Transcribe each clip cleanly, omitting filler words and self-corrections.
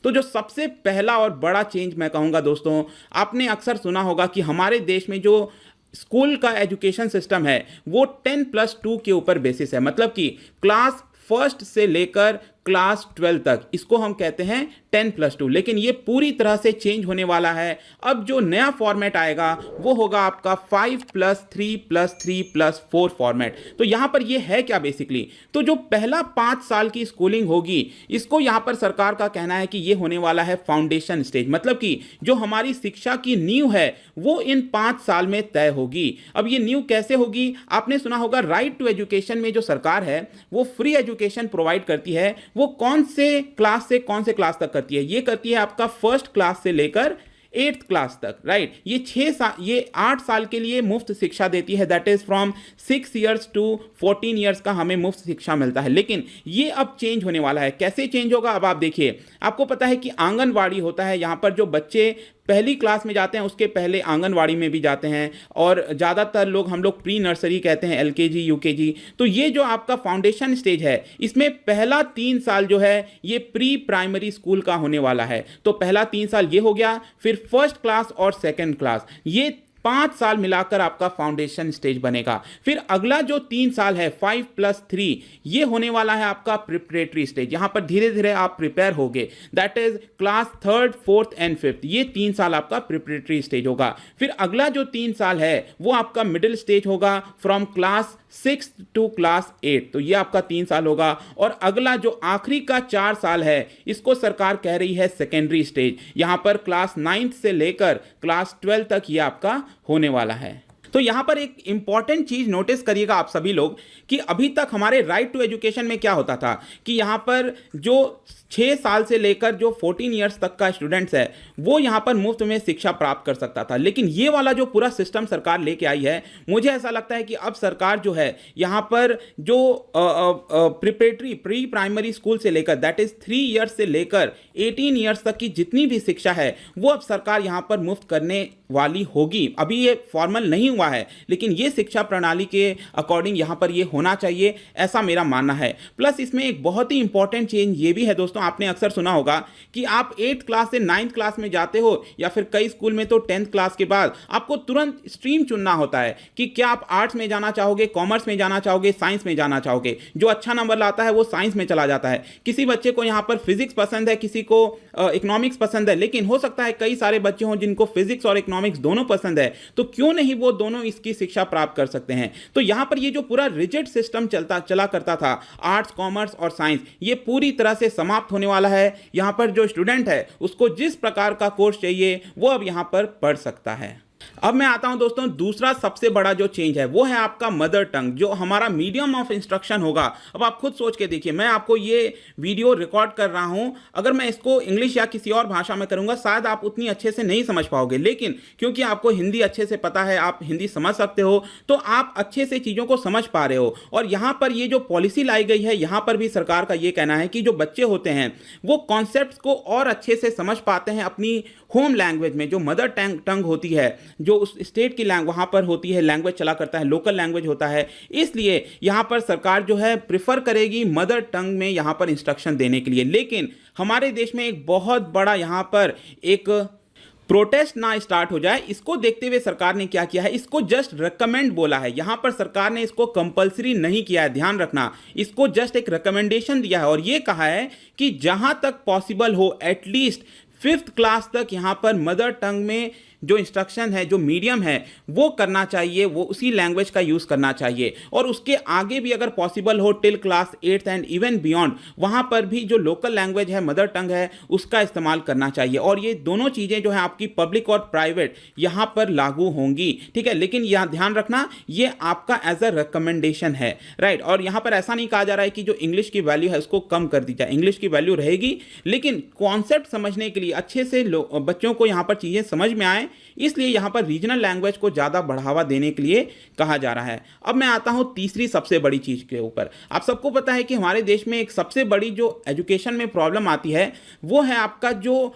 तो जो सबसे पहला और बड़ा चेंज मैं कहूँगा दोस्तों, आपने अक्सर सुना होगा कि हमारे देश में जो स्कूल का एजुकेशन सिस्टम है वो 10+2 के ऊपर बेसिस है। मतलब कि क्लास फर्स्ट से लेकर क्लास 12 तक इसको हम कहते हैं 10+2। लेकिन ये पूरी तरह से चेंज होने वाला है। अब जो नया फॉर्मेट आएगा वो होगा आपका 5+3+3+4 फॉर्मेट। तो यहां पर ये है क्या बेसिकली, तो जो पहला 5 साल की स्कूलिंग होगी इसको यहां पर सरकार का कहना है कि ये होने वाला है फाउंडेशन स्टेज। मतलब कि जो हमारी शिक्षा की नींव है वो इन 5 साल में तय होगी। अब ये नींव कैसे होगी, आपने सुना होगा राइट टू एजुकेशन में जो सरकार है वो फ्री एजुकेशन प्रोवाइड करती है। वो कौन से क्लास से कौन से क्लास तक करती है, ये करती है आपका फर्स्ट क्लास से लेकर 8th क्लास तक, राइट। ये 8 साल के लिए मुफ्त शिक्षा देती है, that is from 6 years to 14 years का हमें मुफ्त शिक्षा मिलता है। लेकिन ये अब चेंज होने वाला है। कैसे चेंज होगा, अब आप देखिए, आपको पता है कि आंगनवाड़ी होता है, यहाँ पर जो बच्चे पहली क्लास में जाते हैं उसके पहले आंगनवाड़ी में भी जाते हैं, और ज़्यादातर लोग हम लोग प्री नर्सरी कहते हैं, LKG UKG। तो ये जो आपका फाउंडेशन स्टेज है इसमें पहला 3 साल जो है ये प्री प्राइमरी स्कूल का होने वाला है। तो पहला 3 साल ये हो गया, फिर फर्स्ट क्लास और सेकेंड क्लास, ये 5 साल मिलाकर आपका फाउंडेशन स्टेज बनेगा। फिर अगला जो 3 साल है 5+3 ये होने वाला है आपका प्रिपरेटरी स्टेज। यहां पर धीरे धीरे आप प्रिपेयर होगे, that is class 3rd 4th and 5th, ये 3 साल आपका प्रिपरेटरी स्टेज होगा। फिर अगला जो 3 साल है वो आपका मिडिल स्टेज होगा, फ्रॉम क्लास 6 टू क्लास 8, तो ये आपका 3 साल होगा। और अगला जो आखिरी का 4 साल है इसको सरकार कह रही है सेकेंडरी स्टेज। यहां पर क्लास 9th से लेकर क्लास 12 तक ये आपका होने वाला है। तो यहां पर एक इंपॉर्टेंट चीज नोटिस करिएगा आप सभी लोग कि अभी तक हमारे राइट टू एजुकेशन में क्या होता था कि यहां पर जो 6 साल से लेकर जो 14 ईयर्स तक का स्टूडेंट्स है वो यहाँ पर मुफ्त में शिक्षा प्राप्त कर सकता था। लेकिन ये वाला जो पूरा सिस्टम सरकार लेके आई है, मुझे ऐसा लगता है कि अब सरकार जो है यहाँ पर जो प्रिपरेटरी प्री प्राइमरी स्कूल से लेकर दैट इज 3 ईयर्स से लेकर 18 ईयर्स तक की जितनी भी शिक्षा है वो अब सरकार यहाँ पर मुफ्त करने वाली होगी। अभी ये फॉर्मल नहीं हुआ है लेकिन ये शिक्षा प्रणाली के अकॉर्डिंग यहाँ पर ये होना चाहिए, ऐसा मेरा मानना है। प्लस इसमें एक बहुत ही इंपॉर्टेंट चेंज ये भी है दोस्तों, आपने अक्सर सुना होगा कि आप 8th क्लास से 9th क्लास में जाते हो या फिर कई स्कूल में तो 10th क्लास के बाद आपको तुरंत स्ट्रीम चुनना होता है कि क्या आप आर्ट्स में जाना चाहोगे, कॉमर्स में जाना चाहोगे, साइंस में जाना चाहोगे। जो अच्छा नंबर लाता है वो साइंस में चला जाता है। किसी बच्चे को यहाँ पर फिजिक्स पसंद है, किसी को इकोनॉमिक्स पसंद है, लेकिन हो सकता है कई सारे बच्चे हों जिनको फिजिक्स और इकोनॉमिक्स दोनों पसंद है, तो क्यों नहीं वो दोनों इसकी शिक्षा प्राप्त कर सकते हैं। तो यहाँ पर ये जो पूरा रिजिड सिस्टम चला करता था आर्ट्स कॉमर्स और साइंस, ये पूरी तरह से समाप्त होने वाला है। यहां पर जो स्टूडेंट है उसको जिस प्रकार का कोर्स चाहिए वो अब यहां पर पढ़ सकता है। अब मैं आता हूं दोस्तों, दूसरा सबसे बड़ा जो चेंज है वो है आपका मदर टंग, जो हमारा मीडियम ऑफ इंस्ट्रक्शन होगा। अब आप खुद सोच के देखिए, मैं आपको ये वीडियो रिकॉर्ड कर रहा हूं, अगर मैं इसको इंग्लिश या किसी और भाषा में करूंगा शायद आप उतनी अच्छे से नहीं समझ पाओगे, लेकिन क्योंकि आपको हिंदी अच्छे से पता है, आप हिंदी समझ सकते हो, तो आप अच्छे से चीज़ों को समझ पा रहे हो। और यहाँ पर ये जो पॉलिसी लाई गई है, यहाँ पर भी सरकार का ये कहना है कि जो बच्चे होते हैं वो कॉन्सेप्ट्स को और अच्छे से समझ पाते हैं अपनी होम लैंग्वेज में, जो मदर टंग होती है, जो उस स्टेट की वहाँ पर होती है, लैंग्वेज चला करता है, लोकल लैंग्वेज होता है। इसलिए यहाँ पर सरकार जो है प्रिफर करेगी मदर टंग में यहाँ पर इंस्ट्रक्शन देने के लिए। लेकिन हमारे देश में एक बहुत बड़ा यहाँ पर एक प्रोटेस्ट ना स्टार्ट हो जाए, इसको देखते हुए सरकार ने क्या किया है, इसको जस्ट रिकमेंड बोला है। यहां पर सरकार ने इसको कंपलसरी नहीं किया है, ध्यान रखना, इसको जस्ट एक रिकमेंडेशन दिया है और ये कहा है कि जहां तक पॉसिबल हो एटलीस्ट 5th क्लास तक यहां पर मदर टंग में जो इंस्ट्रक्शन है, जो मीडियम है वो करना चाहिए, वो उसी लैंग्वेज का यूज़ करना चाहिए। और उसके आगे भी अगर पॉसिबल हो till class 8th and even beyond, वहाँ पर भी जो लोकल लैंग्वेज है, मदर टंग है, उसका इस्तेमाल करना चाहिए। और ये दोनों चीज़ें जो है आपकी पब्लिक और प्राइवेट यहाँ पर लागू होंगी, ठीक है। लेकिन यहाँ ध्यान रखना, ये आपका एज अ रिकमेंडेशन है, राइट। और यहाँ पर ऐसा नहीं कहा जा रहा है कि जो इंग्लिश की वैल्यू है उसको कम कर दी जाए, इंग्लिश की वैल्यू रहेगी, लेकिन कॉन्सेप्ट समझने के लिए अच्छे से बच्चों को यहाँ पर चीज़ें समझ में आए, इसलिए यहां पर रीजनल लैंग्वेज को ज्यादा बढ़ावा देने के लिए कहा जा रहा है। अब मैं आता हूं तीसरी सबसे बड़ी चीज के ऊपर। आप सबको पता है कि हमारे देश में एक सबसे बड़ी जो एजुकेशन में प्रॉब्लम आती है वो है आपका जो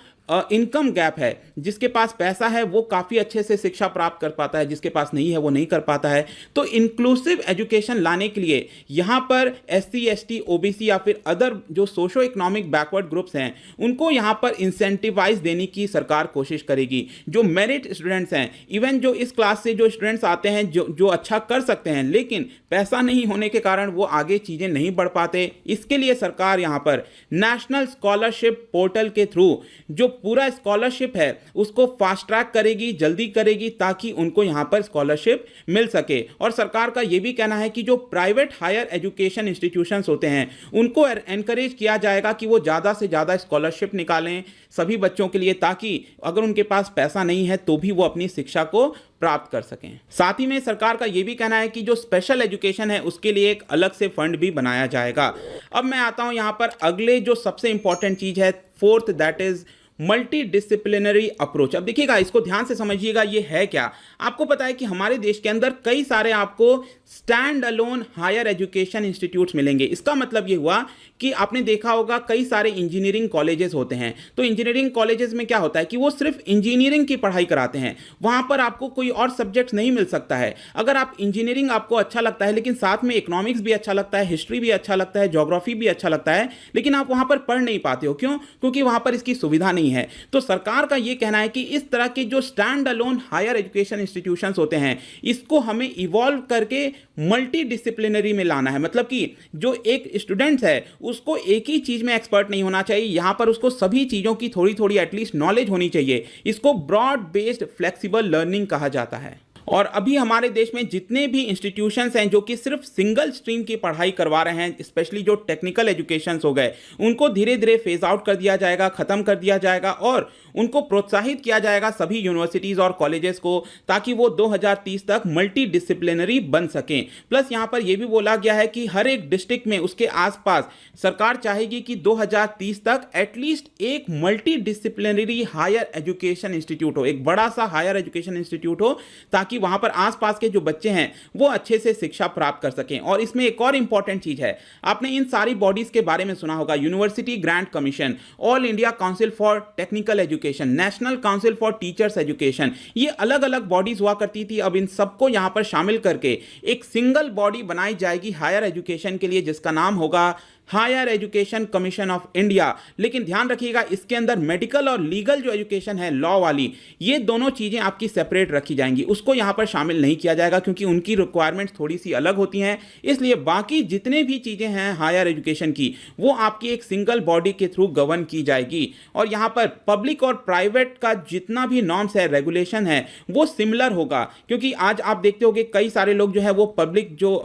इनकम गैप है, जिसके पास पैसा है वो काफ़ी अच्छे से शिक्षा प्राप्त कर पाता है, जिसके पास नहीं है वो नहीं कर पाता है। तो इंक्लूसिव एजुकेशन लाने के लिए यहाँ पर एससी, एसटी, ओबीसी या फिर अदर जो सोशो इकोनॉमिक बैकवर्ड ग्रुप्स हैं उनको यहाँ पर इंसेंटिवाइज देने की सरकार कोशिश करेगी। जो मेरिट स्टूडेंट्स हैं, इवन जो इस क्लास से जो स्टूडेंट्स आते हैं जो अच्छा कर सकते हैं लेकिन पैसा नहीं होने के कारण वो आगे चीज़ें नहीं बढ़ पाते, इसके लिए सरकार यहाँ पर नेशनल स्कॉलरशिप पोर्टल के थ्रू जो पूरा स्कॉलरशिप है उसको फास्ट ट्रैक करेगी, जल्दी करेगी, ताकि उनको यहाँ पर स्कॉलरशिप मिल सके। और सरकार का ये भी कहना है कि जो प्राइवेट हायर एजुकेशन इंस्टीट्यूशंस होते हैं उनको एनकरेज किया जाएगा कि वो ज़्यादा से ज़्यादा स्कॉलरशिप निकालें सभी बच्चों के लिए, ताकि अगर उनके पास पैसा नहीं है तो भी वो अपनी शिक्षा को प्राप्त कर सकें। साथ ही में सरकार का यह भी कहना है कि जो स्पेशल एजुकेशन है उसके लिए एक अलग से फंड भी बनाया जाएगा। अब मैं आता हूं यहां पर अगले जो सबसे इंपॉर्टेंट चीज है, fourth, that is multi disciplinary approach. अब देखिएगा, इसको ध्यान से समझिएगा, ये है क्या। आपको पता है कि हमारे देश के अंदर कई सारे आपको stand alone higher education institutes मिलेंगे। इसका मतलब ये हुआ कि आपने देखा होगा कई सारे इंजीनियरिंग कॉलेजेस होते हैं, तो इंजीनियरिंग कॉलेजेस में क्या होता है कि वो सिर्फ इंजीनियरिंग की पढ़ाई कराते हैं, वहां पर आपको कोई और सब्जेक्ट नहीं मिल सकता है। अगर आप इंजीनियरिंग आपको अच्छा लगता है लेकिन साथ में इकोनॉमिक्स भी अच्छा लगता है, हिस्ट्री भी अच्छा लगता है, ज्योग्राफी भी अच्छा लगता है, लेकिन आप वहां पर पढ़ नहीं पाते हो। क्यों? क्योंकि वहां पर इसकी सुविधा नहीं है। तो सरकार का यह कहना है कि इस तरह के जो stand alone higher education institutions होते हैं इसको हमें इवॉल्व करके मल्टी डिसिप्लिनरी में लाना है। मतलब कि जो एक स्टूडेंट है उसको एक ही चीज में एक्सपर्ट नहीं होना चाहिए, यहां पर उसको सभी चीजों की थोड़ी थोड़ी एटलीस्ट नॉलेज होनी चाहिए। इसको ब्रॉड बेस्ड फ्लेक्सिबल लर्निंग कहा जाता है। और अभी हमारे देश में जितने भी इंस्टीट्यूशंस हैं जो कि सिर्फ सिंगल स्ट्रीम की पढ़ाई करवा रहे हैं, स्पेशली जो टेक्निकल एजुकेशंस हो गए, उनको धीरे धीरे फेज आउट कर दिया जाएगा, खत्म कर दिया जाएगा और उनको प्रोत्साहित किया जाएगा सभी यूनिवर्सिटीज़ और कॉलेजेस को, ताकि वो 2030 तक मल्टी डिसिप्लिनरी बन सकें। प्लस यहाँ पर यह भी बोला गया है कि हर एक डिस्ट्रिक्ट में उसके आसपास सरकार चाहेगी कि 2030 तक एटलीस्ट एक multidisciplinary higher education institute हो, एक बड़ा सा हायर एजुकेशन इंस्टीट्यूट हो, ताकि वहां पर आसपास के जो बच्चे हैं वो अच्छे से शिक्षा प्राप्त कर सकें। और इसमें एक और इंपॉर्टेंट चीज है, आपने इन सारी बॉडीज के बारे में सुना होगा, university grant commission, all India council for technical education, national council for teachers education, ये अलग अलग बॉडीज हुआ करती थी। अब इन सबको यहां पर शामिल करके एक सिंगल बॉडी बनाई जाएगी हायर एजुकेशन के लिए, जिसका नाम होगा Higher Education Commission of India. लेकिन ध्यान रखिएगा, इसके अंदर मेडिकल और लीगल जो एजुकेशन है, लॉ वाली, ये दोनों चीजें आपकी सेपरेट रखी जाएंगी, उसको यहां पर शामिल नहीं किया जाएगा क्योंकि उनकी रिक्वायरमेंट्स थोड़ी सी अलग होती हैं। इसलिए बाकी जितने भी चीजें हैं हायर एजुकेशन की, वो आपकी एक सिंगल बॉडी के थ्रू गवर्न की जाएगी। और यहां पर पब्लिक और प्राइवेट का जितना भी नॉर्म्स है, रेगुलेशन है, वो सिमिलर होगा। क्योंकि आज आप देखते होंगे कई सारे लोग जो है वो पब्लिक जो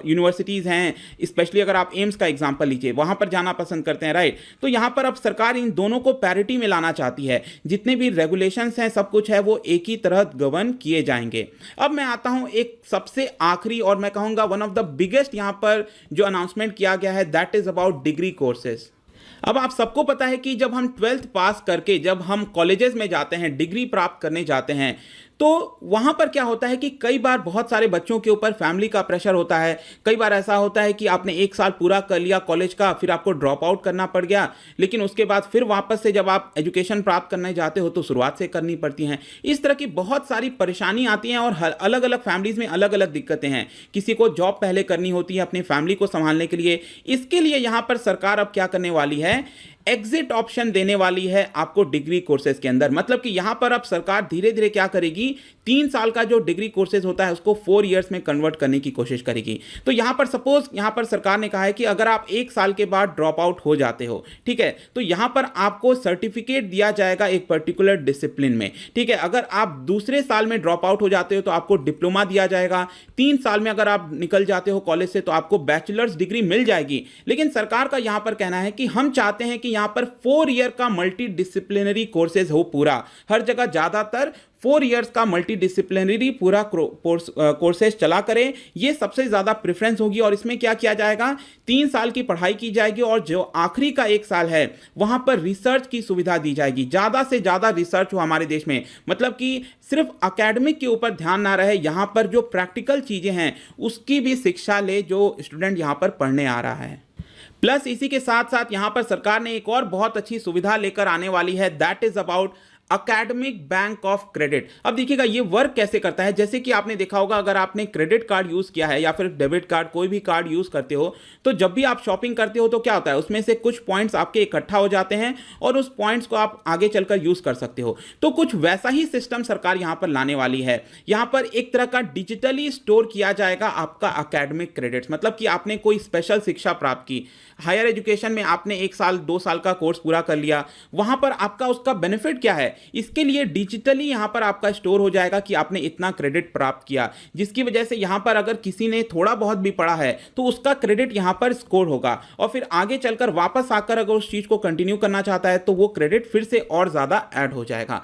यूनिवर्सिटीज हैं, स्पेशली अगर आप एम्स का एग्जाम्पल लीजिए, वहां पर जाना पसंद करते हैं, राइट। तो यहां पर अब सरकार इन दोनों को पैरिटी में लाना चाहती है, जितने भी रेगुलेशंस हैं, सब कुछ है, वो एक ही तरह गवर्न किए जाएंगे। अब मैं आता हूं एक सबसे आखिरी और मैं कहूंगा वन ऑफ द बिगेस्ट यहां पर जो अनाउंसमेंट किया गया है, that is about degree courses. अब आप सबको पता है कि जब हम 12th पास करके जब हम कॉलेजेस में जाते हैं, डिग्री प्राप्त करने जाते हैं, तो वहां पर क्या होता है कि कई बार बहुत सारे बच्चों के ऊपर फैमिली का प्रेशर होता है। कई बार ऐसा होता है कि आपने 1 साल पूरा कर लिया कॉलेज का, फिर आपको ड्रॉप आउट करना पड़ गया, लेकिन उसके बाद फिर वापस से जब आप एजुकेशन प्राप्त करने जाते हो तो शुरुआत से करनी पड़ती हैं। इस तरह की बहुत सारी परेशानी आती हैं और अलग अलग फैमिलीज में अलग अलग दिक्कतें हैं। किसी को जॉब पहले करनी होती है अपनी फैमिली को संभालने के लिए। इसके लिए यहां पर सरकार अब क्या करने वाली है, एग्जिट ऑप्शन देने वाली है आपको डिग्री कोर्सेज के अंदर। मतलब कि यहां पर अब सरकार धीरे धीरे क्या करेगी, 3 साल का जो डिग्री कोर्सेज होता है उसको 4 इयर्स में कन्वर्ट करने की कोशिश करेगी। तो यहां पर सपोज यहां पर सरकार ने कहा है कि अगर आप 1 साल के बाद ड्रॉप आउट हो जाते हो, ठीक है, तो यहां पर आपको सर्टिफिकेट दिया जाएगा एक पर्टिकुलर डिसिप्लिन में, ठीक है। अगर आप दूसरे साल में ड्रॉप आउट हो जाते हो तो आपको डिप्लोमा दिया जाएगा। 3 साल में अगर आप निकल जाते हो कॉलेज से तो आपको बैचलर्स डिग्री मिल जाएगी। लेकिन सरकार का यहां पर कहना है कि हम चाहते हैं कि यहां पर 4 ईयर का मल्टी डिसिप्लिनरी कोर्सेज हो पूरा, हर जगह ज्यादातर 4 इयर्स का मल्टी डिसिप्लिनरी पूरा कोर्सेज चला करें, ये सबसे ज्यादा प्रेफरेंस होगी। और इसमें क्या किया जाएगा, 3 साल की पढ़ाई की जाएगी और जो आखिरी का 1 साल है वहां पर रिसर्च की सुविधा दी जाएगी। ज्यादा से ज्यादा रिसर्च हो हमारे देश में, मतलब कि सिर्फ एकेडमिक के ऊपर ध्यान ना रहे, यहां पर जो प्रैक्टिकल चीजें हैं उसकी भी शिक्षा ले जो स्टूडेंट यहां पर पढ़ने आ रहा है। प्लस इसी के साथ साथ यहां पर सरकार ने एक और बहुत अच्छी सुविधा लेकर आने वाली है, that is about academic bank of credit. अब देखिएगा ये वर्क कैसे करता है। जैसे कि आपने देखा होगा, अगर आपने क्रेडिट कार्ड यूज किया है या फिर डेबिट कार्ड, कोई भी कार्ड यूज करते हो, तो जब भी आप शॉपिंग करते हो तो क्या होता है, उसमें से कुछ पॉइंट्स आपके इकट्ठा हो जाते हैं और उस पॉइंट्स को आप आगे चलकर यूज कर सकते हो। तो कुछ वैसा ही सिस्टम सरकार यहां पर लाने वाली है। यहां पर एक तरह का डिजिटली स्टोर किया जाएगा आपका अकेडमिक क्रेडिट्स। मतलब कि आपने कोई स्पेशल शिक्षा प्राप्त की, हायर एजुकेशन में आपने 1 साल 2 साल का कोर्स पूरा कर लिया, वहां पर आपका उसका बेनिफिट क्या है, इसके लिए डिजिटली यहां पर आपका स्टोर हो जाएगा कि आपने इतना क्रेडिट प्राप्त किया, जिसकी वजह से यहां पर अगर किसी ने थोड़ा बहुत भी पढ़ा है तो उसका क्रेडिट यहां पर स्कोर होगा और फिर आगे चलकर वापस आकर अगर उस चीज को कंटिन्यू करना चाहता है तो वो क्रेडिट फिर से और ज्यादा ऐड हो जाएगा।